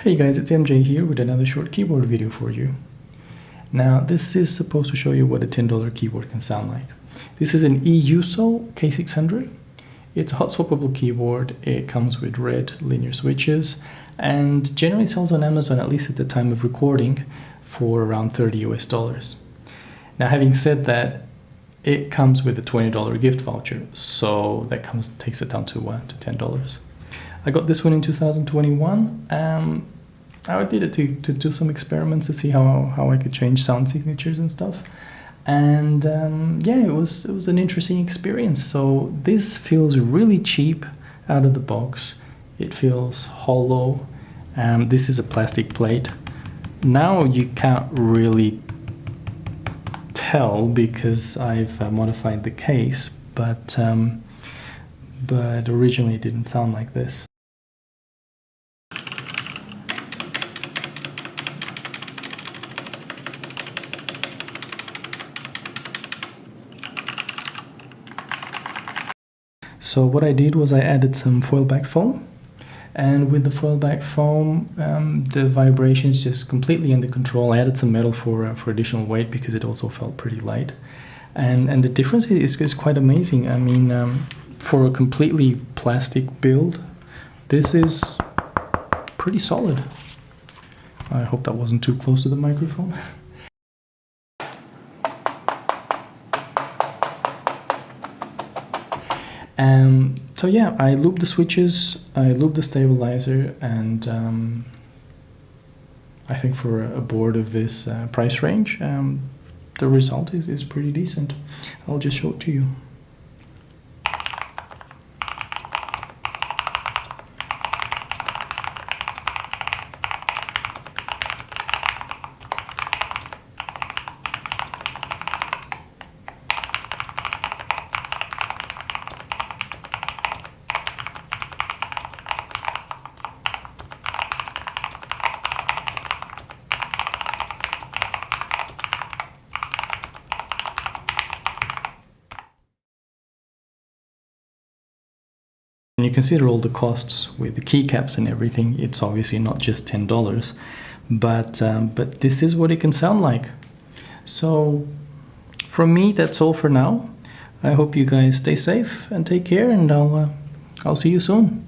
Hey guys, it's MJ here with another short keyboard video for you. Now this is supposed to show you what a $10 keyboard can sound like. This is an E-YOOSO K600. It's a hot swappable keyboard. It comes with red linear switches and generally sells on Amazon, at least at the time of recording, for around $30 US. Now having said that, it comes with a $20 gift voucher, so that takes it down to $10. I got this one in 2021. I did it to do some experiments to see how I could change sound signatures and stuff. And yeah, it was an interesting experience. So this feels really cheap out of the box. It feels hollow. This is a plastic plate. Now you can't really tell because I've modified the case, but originally it didn't sound like this. So what I did was I added some foil back foam, and with the foil back foam, the vibrations just completely under control. I added some metal for additional weight because it also felt pretty light, and the difference is quite amazing. I mean, for a completely plastic build, this is pretty solid. I hope that wasn't too close to the microphone. So yeah, I looped the switches, I looped the stabilizer, and I think for a board of this price range, the result is pretty decent. I'll just show it to you. When you consider all the costs with the keycaps and everything, it's obviously not just $10, but this is what it can sound like. So from me, that's all for now. I hope you guys stay safe and take care, and I'll see you soon.